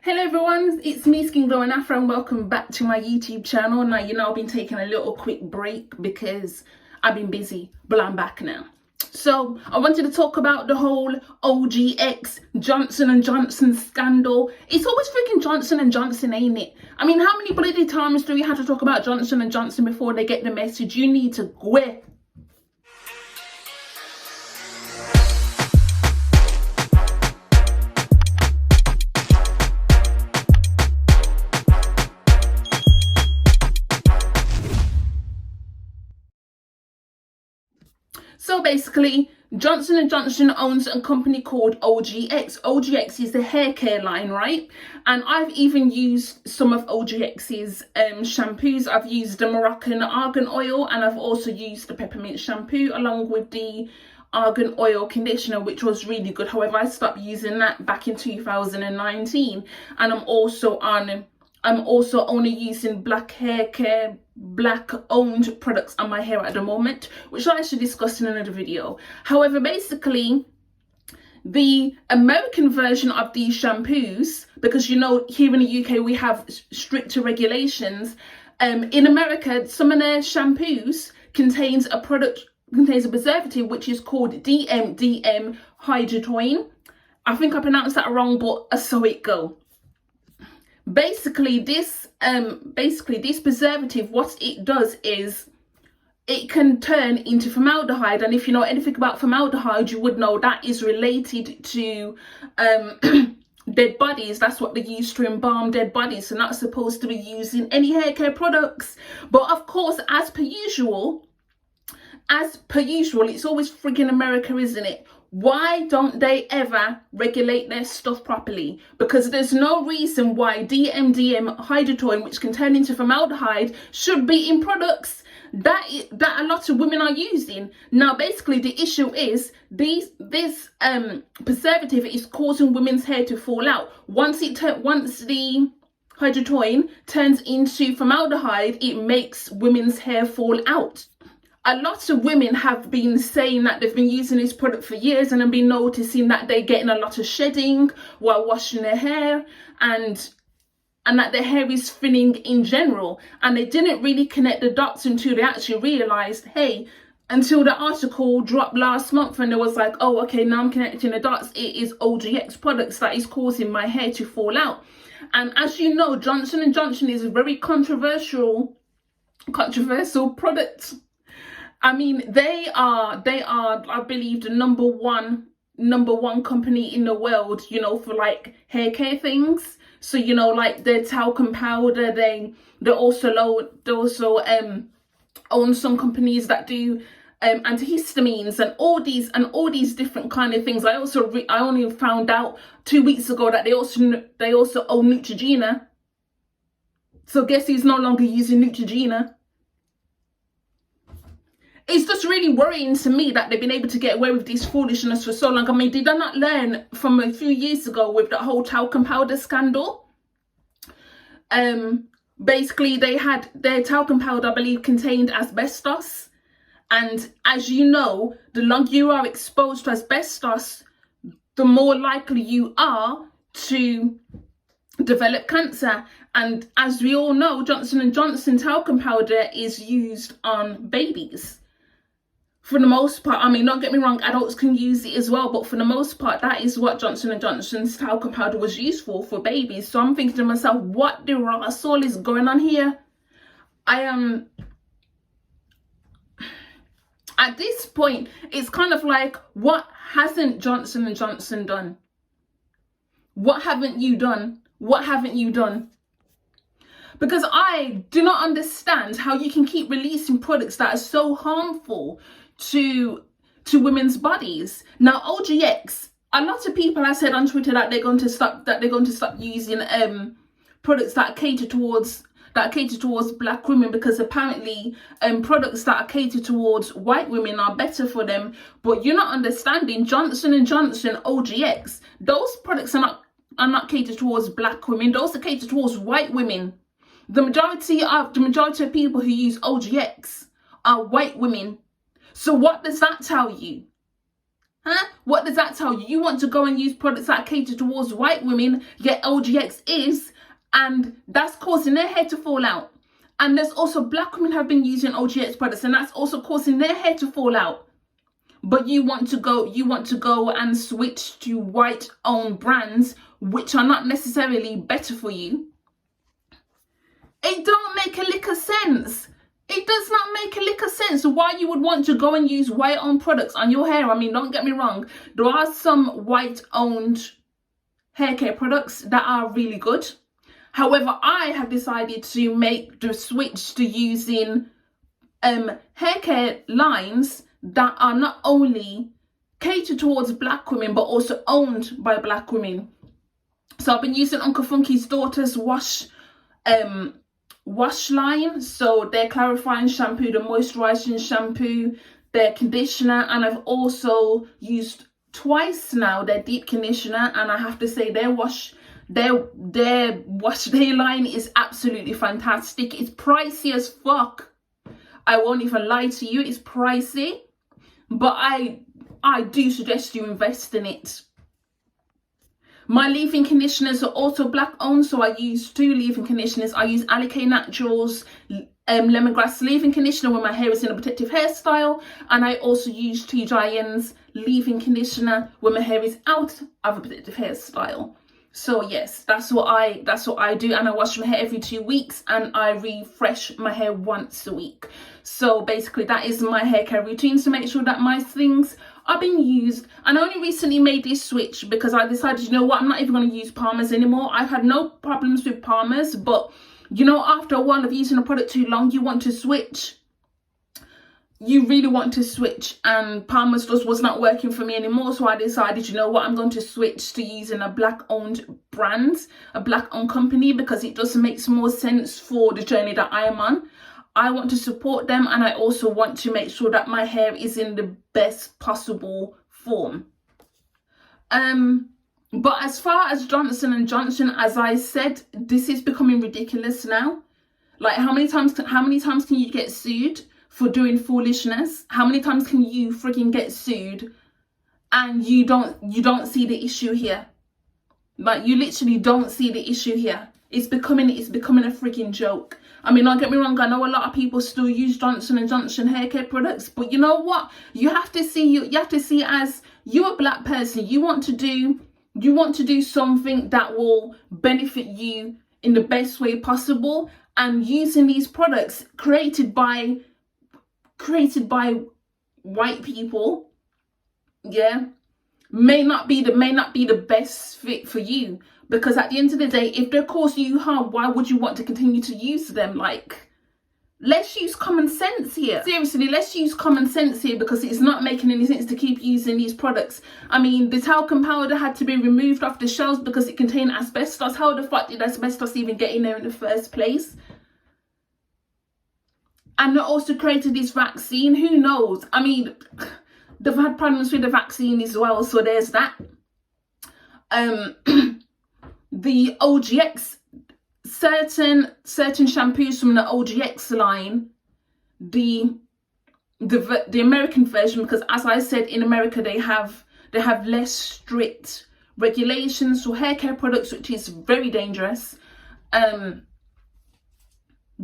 Hello everyone, it's me Skin Glow and Afro and welcome back to my YouTube channel. Now I've been taking a little quick break because I've been busy, but I'm back now. So I wanted to talk about the whole OGX Johnson & Johnson scandal. It's always freaking Johnson & Johnson, ain't it? I mean, how many bloody times do we have to talk about Johnson & Johnson before they get the message? You need to quit. So basically, Johnson & Johnson owns a company called OGX. OGX is the hair care line, right? And I've even used some of OGX's shampoos. I've used the Moroccan argan oil and I've also used the peppermint shampoo along with the argan oil conditioner, which was really good. However, I stopped using that back in 2019, and I'm also only using black hair care, black owned products on my hair at the moment, which I should discuss in another video. However, basically the American version of these shampoos, because here in the UK we have stricter regulations, in America some of their shampoos contains a preservative which is called DMDM hydrotoin. I think I pronounced that wrong, but so it go. Basically this preservative, what it does is it can turn into formaldehyde, and if you know anything about formaldehyde, you would know that is related to dead bodies. That's what they use to embalm dead bodies, so not supposed to be used in any hair care products. But of course, as per usual, it's always friggin' America, isn't it? Why don't they ever regulate their stuff properly? Because there's no reason why DMDM hydrotoin, which can turn into formaldehyde, should be in products that a lot of women are using. Now, basically, the issue is this preservative is causing women's hair to fall out. Once the hydrotoin turns into formaldehyde, it makes women's hair fall out. A lot of women have been saying that they've been using this product for years and have been noticing that they're getting a lot of shedding while washing their hair, and that their hair is thinning in general. And they didn't really connect the dots until they actually realized, hey, until the article dropped last month and it was like, oh, okay, now I'm connecting the dots. It is OGX products that is causing my hair to fall out. And as you know, Johnson & Johnson is a very controversial product. I mean, they are, I believe, the number one company in the world, for like hair care things. So, like their talcum powder, they also own some companies that do antihistamines and all these different kind of things. I only found out 2 weeks ago that they also own Neutrogena. So guess who's no longer using Neutrogena? It's just really worrying to me that they've been able to get away with this foolishness for so long. I mean, did I not learn from a few years ago with the whole talcum powder scandal? Basically, they had their talcum powder, I believe, contained asbestos. And as you know, the longer you are exposed to asbestos, the more likely you are to develop cancer. And as we all know, Johnson & Johnson talcum powder is used on babies. For the most part, I mean, don't get me wrong, adults can use it as well, but for the most part, that is what Johnson & Johnson's talcum powder was used for babies. So I'm thinking to myself, what the rascal is going on here? At this point, it's kind of like, what hasn't Johnson & Johnson done? What haven't you done? What haven't you done? Because I do not understand how you can keep releasing products that are so harmful to women's bodies. Now, OGX, a lot of people have said on Twitter that they're going to stop using products that cater towards black women, because apparently products that are catered towards white women are better for them. But you're not understanding, Johnson & Johnson OGX, those products are not catered towards black women. Those are catered towards white women. The majority of people who use OGX are white women. So what does that tell you? Huh? What does that tell you? You want to go and use products that cater towards white women, yet OGX is, and that's causing their hair to fall out. And there's also black women have been using OGX products, and that's also causing their hair to fall out. But you want to go and switch to white owned brands, which are not necessarily better for you. It don't make a lick of sense. It does not make a lick of sense why you would want to go and use white owned products on your hair. I mean, don't get me wrong, there are some white owned hair care products that are really good. However, I have decided to make the switch to using hair care lines that are not only catered towards black women but also owned by black women. So I've been using Uncle Funky's daughter's wash line, so their clarifying shampoo, the moisturizing shampoo, their conditioner, and I've also used twice now their deep conditioner, and I have to say their wash day line is absolutely fantastic. It's pricey as fuck, I won't even lie to you, it's pricey, but I do suggest you invest in it. My leave-in conditioners are also black owned, so I use 2 leave-in conditioners. I use Alikay Naturals lemongrass leave-in conditioner when my hair is in a protective hairstyle, and I also use T Giant's leave-in conditioner when my hair is out of a protective hairstyle. So yes, that's what I do, and I wash my hair every 2 weeks, and I refresh my hair once a week. So basically that is my hair care routine to make sure that my things are being used. And I only recently made this switch because I decided, you know what, I'm not even going to use Palmer's anymore. I've had no problems with Palmer's, but you know, after a while of using a product too long, you want to switch. You really want to switch, and Palmer's just was not working for me anymore. So I decided, you know what, I'm going to switch to using a black owned brand, a black owned company, because it just makes more sense for the journey that I am on. I want to support them, and I also want to make sure that my hair is in the best possible form. But as far as Johnson & Johnson, as I said, this is becoming ridiculous now. Like, how many times can you get sued for doing foolishness? How many times can you freaking get sued and you don't see the issue here? Like, you literally don't see the issue here. It's becoming a freaking joke. I mean, don't get me wrong, I know a lot of people still use Johnson & Johnson hair care products, but you know what? You have to see as you're a black person, you want to do something that will benefit you in the best way possible, and using these products created by white people, yeah, may not be the best fit for you. Because at the end of the day, if they're causing you harm, why would you want to continue to use them? Like, let's use common sense here. Seriously, let's use common sense here, because it's not making any sense to keep using these products. I mean, the talcum powder had to be removed off the shelves because it contained asbestos. How the fuck did asbestos even get in there in the first place? And they also created this vaccine. Who knows? I mean, they've had problems with the vaccine as well, so there's that. The OGX, certain shampoos from the OGX line, the American version, because as I said, in America they have less strict regulations for hair care products, which is very dangerous.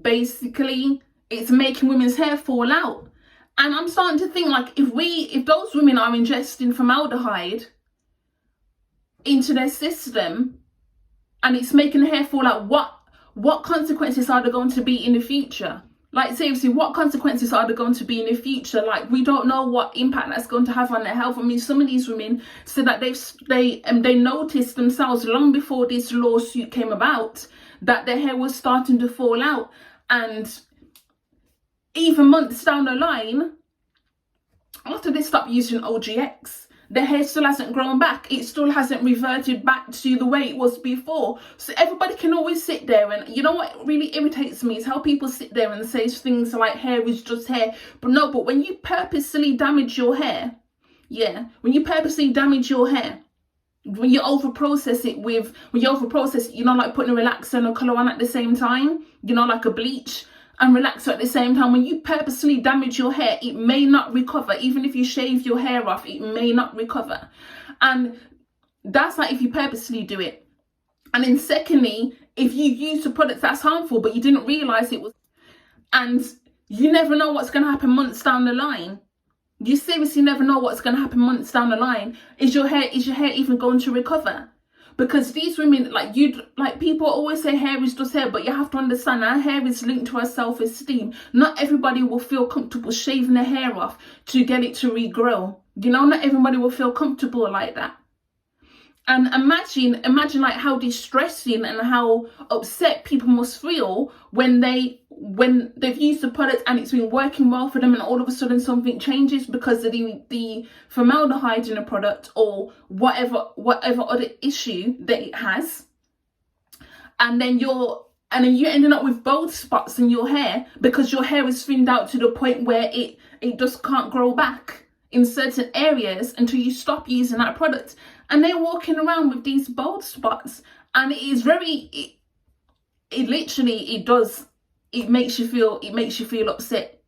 Basically, it's making women's hair fall out, and I'm starting to think, like, if those women are ingesting formaldehyde into their system, and it's making the hair fall out, what consequences are there going to be in the future? Like, seriously, what consequences are there going to be in the future? Like, we don't know what impact that's going to have on their health. I mean, some of these women said that they noticed themselves long before this lawsuit came about that their hair was starting to fall out, and even months down the line, after they stopped using OGX, the hair still hasn't grown back. It still hasn't reverted back to the way it was before. So everybody can always sit there, and you know what really irritates me is how people sit there and say things like hair is just hair. But no, but when you purposely damage your hair, yeah, when you overprocess it, you know, like putting a relaxer and a colour on at the same time, you know, like a bleach, and relaxer at the same time. When you purposely damage your hair, it may not recover. Even if you shave your hair off, it may not recover. And that's like if you purposely do it. And then secondly, if you use a product that's harmful but you didn't realize it was, and you never know what's going to happen months down the line. You seriously never know what's going to happen months down the line. Is your hair even going to recover? Because these women, like people always say hair is just hair, but you have to understand our hair is linked to our self-esteem. Not everybody will feel comfortable shaving their hair off to get it to regrow. You know, not everybody will feel comfortable like that. And imagine like how distressing and how upset people must feel when they've used the product and it's been working well for them, and all of a sudden something changes because of the formaldehyde in the product or whatever other issue that it has, and then you're ending up with bald spots in your hair because your hair is thinned out to the point where it just can't grow back in certain areas until you stop using that product. And they're walking around with these bald spots, and it is very, it makes you feel upset.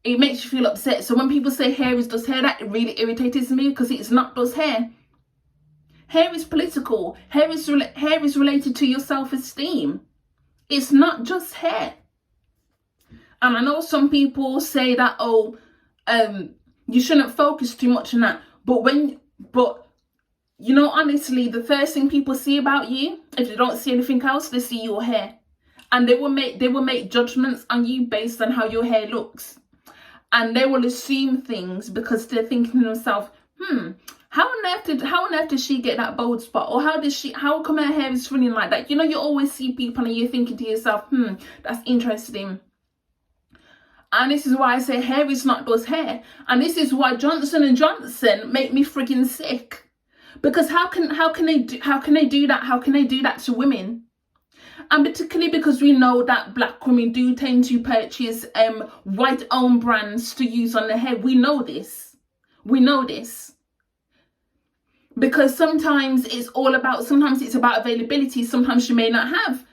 It makes you feel upset. So when people say hair is just hair, that really irritates me, because it's not just hair. Hair is political. Hair is related to your self-esteem. It's not just hair. And I know some people say that, you shouldn't focus too much on that. But you know, honestly, the first thing people see about you, if they don't see anything else, they see your hair. And they will make judgments on you based on how your hair looks. And they will assume things because they're thinking to themselves, how on earth did she get that bald spot? Or how come her hair is running like that? You know, you always see people and you're thinking to yourself, that's interesting. And this is why I say hair is not just hair. And this is why Johnson & Johnson make me friggin' sick. Because how can they do that? How can they do that to women? And particularly because we know that black women do tend to purchase white-owned brands to use on their hair. We know this. Because sometimes it's about availability. Sometimes you may not have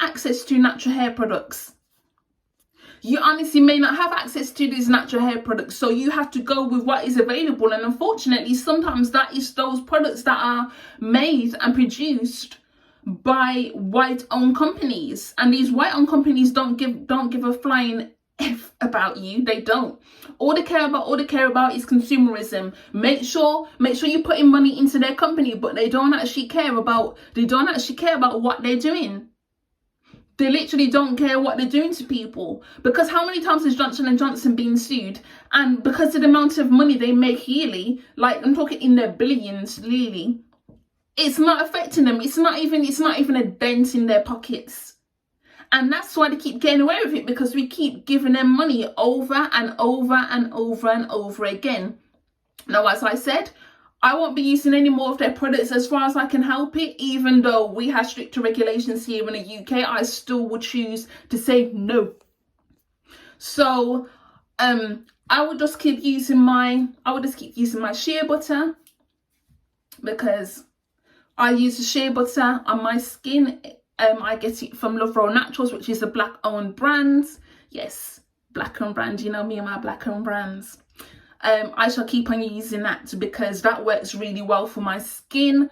access to natural hair products. You honestly may not have access to these natural hair products, so you have to go with what is available. And unfortunately, sometimes that is those products that are made and produced by white-owned companies, and these white-owned companies don't give a flying F about you. They don't. All they care about is consumerism. Make sure you're putting money into their company, but they don't actually care about what they're doing. They literally don't care what they're doing to people. Because how many times has Johnson & Johnson been sued? And because of the amount of money they make yearly, like I'm talking in their billions yearly, it's not affecting them. It's not even a dent in their pockets. And that's why they keep getting away with it, because we keep giving them money over and over and over and over again. Now, as I said, I won't be using any more of their products as far as I can help it. Even though we have stricter regulations here in the UK, I still would choose to say no. So I would just keep using my shea butter, because I use the shea butter on my skin. I get it from Love Roll Naturals, which is a black-owned brand. Yes, black-owned brand. You know me and my black-owned brands. I shall keep on using that because that works really well for my skin.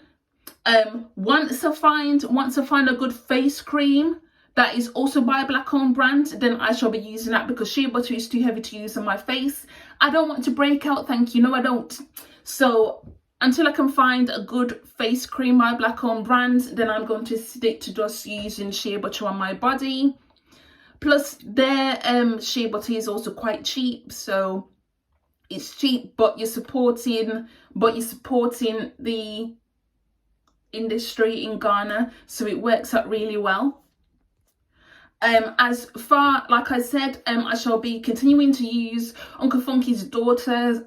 Once I find a good face cream that is also by a black-owned brand, then I shall be using that, because shea butter is too heavy to use on my face. I don't want to break out, thank you. No, I don't. So until I can find a good face cream by a black-owned brand, then I'm going to stick to just using shea butter on my body. Plus, their shea butter is also quite cheap, so it's cheap, but you're supporting the industry in Ghana, so it works out really well. As far, like I said, I shall be continuing to use Uncle Funky's daughter's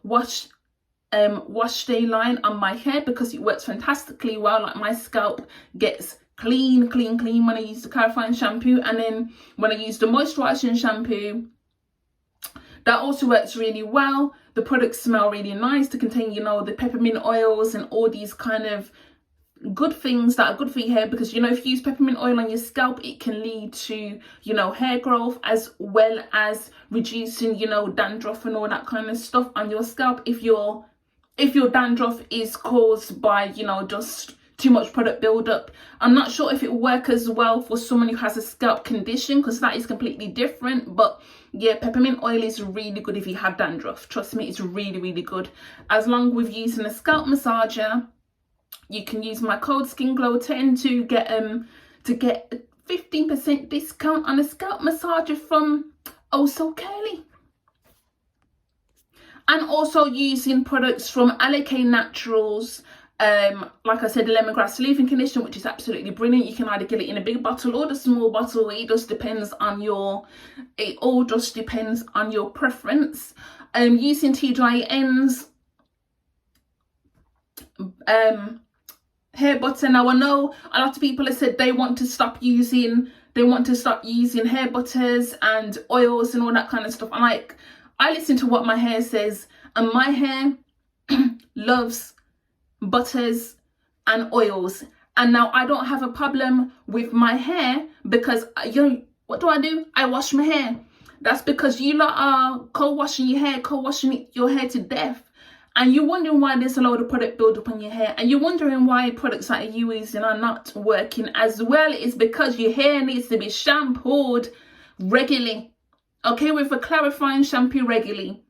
wash day line on my hair, because it works fantastically well. Like, my scalp gets clean when I use the clarifying shampoo, and then when I use the moisturizing shampoo, that also works really well. The products smell really nice to contain, you know, the peppermint oils and all these kind of good things that are good for your hair, because, you know, if you use peppermint oil on your scalp, it can lead to, you know, hair growth, as well as reducing, you know, dandruff and all that kind of stuff on your scalp if your dandruff is caused by, you know, just too much product buildup. I'm not sure if it works as well for someone who has a scalp condition, because that is completely different. But yeah, peppermint oil is really good if you have dandruff. Trust me, it's really, really good. As long with using a scalp massager, you can use my code SkinGlow10 to get a 15% discount on a scalp massager from Oh So Curly. And also using products from Alikay Naturals, like I said, the lemongrass leave-in conditioner, which is absolutely brilliant. You can either get it in a big bottle or the small bottle. It all just depends on your preference. Using tea dry ends, hair butter. Now I know a lot of people have said they want to stop using hair butters and oils and all that kind of stuff. I listen to what my hair says, and my hair loves butters and oils. And now I don't have a problem with my hair, because what do? I wash my hair. That's because you lot are co-washing your hair to death. And you're wondering why there's a load of product buildup on your hair, and you're wondering why products that you're using are not working as well. It's because your hair needs to be shampooed regularly. Okay, with a clarifying shampoo regularly.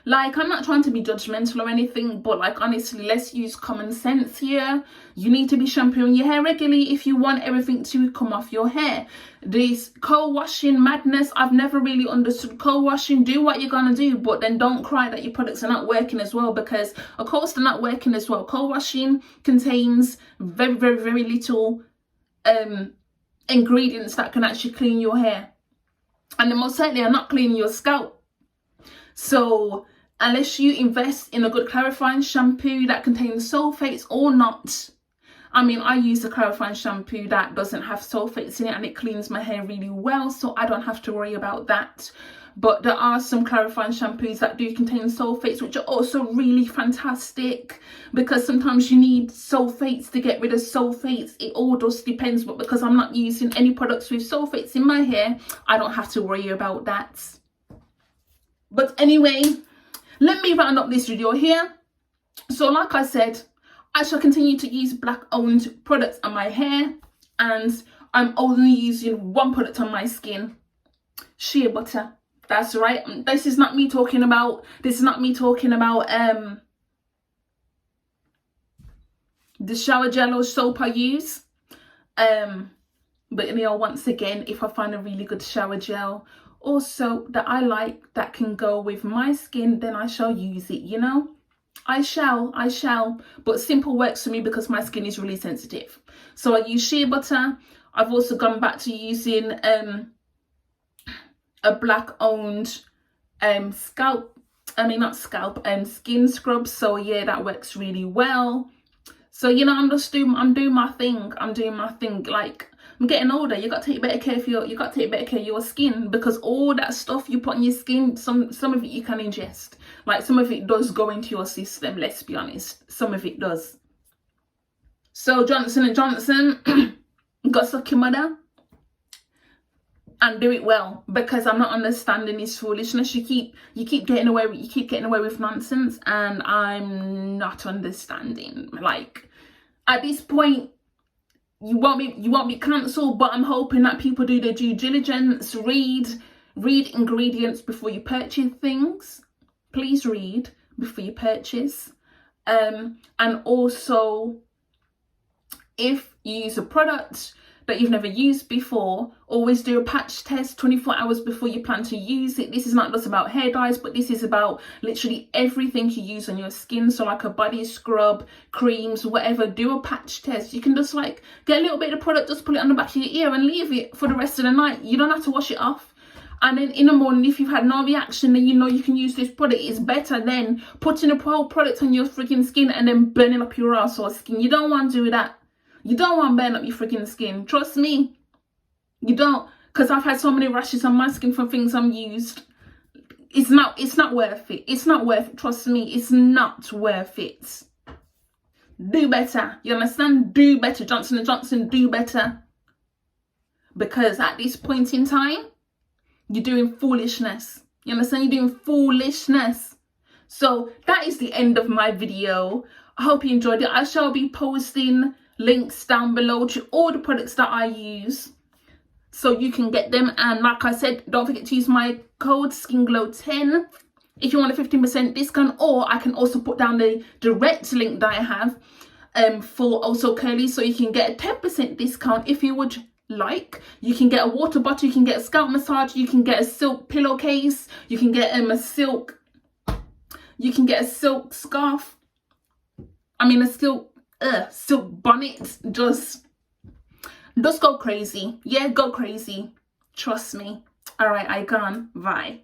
Like, I'm not trying to be judgmental or anything, but like, honestly, let's use common sense here. You need to be shampooing your hair regularly if you want everything to come off your hair. This co-washing madness, I've never really understood co-washing. Do what you're gonna do, but then don't cry that your products are not working as well, because of course they're not working as well. Co-washing contains very, very, very little ingredients that can actually clean your hair, and they most certainly are not cleaning your scalp. So unless you invest in a good clarifying shampoo that contains sulfates or not, I mean, I use a clarifying shampoo that doesn't have sulfates in it, and it cleans my hair really well, so I don't have to worry about that. But there are some clarifying shampoos that do contain sulfates, which are also really fantastic, because sometimes you need sulfates to get rid of sulfates. It all just depends, but because I'm not using any products with sulfates in my hair, I don't have to worry about that. But anyway, let me round up this video here. So like I said, I shall continue to use black owned products on my hair, and I'm only using one product on my skin: shea butter. That's right. This is not me talking about the shower gel or soap I use. But you know, once again, if I find a really good shower gel or soap that I like that can go with my skin, then I shall use it, you know. I shall. But simple works for me because my skin is really sensitive. So I use shea butter. I've also gone back to using a black owned skin scrub. So yeah, that works really well. So, you know, I'm doing my thing. Like, I'm getting older. You got to take better care of your skin, because all that stuff you put on your skin, some of it you can ingest. Like, some of it does go into your system, let's be honest. Some of it does. So Johnson & Johnson, got suck your mother and do it well, because I'm not understanding this foolishness. You keep getting away with nonsense, and I'm not understanding. Like, at this point, you won't be cancelled, but I'm hoping that people do their due diligence, read ingredients before you purchase things. Please read before you purchase. And also, if you use a product that you've never used before, always do a patch test 24 hours before you plan to use it. This is not just about hair dyes, but this is about literally everything you use on your skin. So like a body scrub, creams, whatever, do a patch test. You can just like get a little bit of product, just put it on the back of your ear and leave it for the rest of the night. You don't have to wash it off. And then in the morning, if you've had no reaction, then you know you can use this product. It's better than putting a whole product on your freaking skin and then burning up your ass or skin. You don't want to do that. You don't want to burn up your freaking skin. Trust me. You don't. Because I've had so many rashes on my skin from things I've used. it's not worth it. It's not worth it. Trust me, it's not worth it. Do better. You understand? Do better. Johnson & Johnson, do better. Because at this point in time, you're doing foolishness. You understand? You're doing foolishness. So that is the end of my video. I hope you enjoyed it. I shall be posting links down below to all the products that I use, so you can get them. And like I said, don't forget to use my code SkinGlow10 if you want a 15% discount, or I can also put down the direct link that I have for Also Curly, so you can get a 10% discount if you would like. You can get a water bottle, you can get a scalp massage, you can get a silk pillowcase, you can get a silk scarf, a silk bonnet. Just go crazy. Yeah, go crazy. Trust me. All right, I gone. Bye.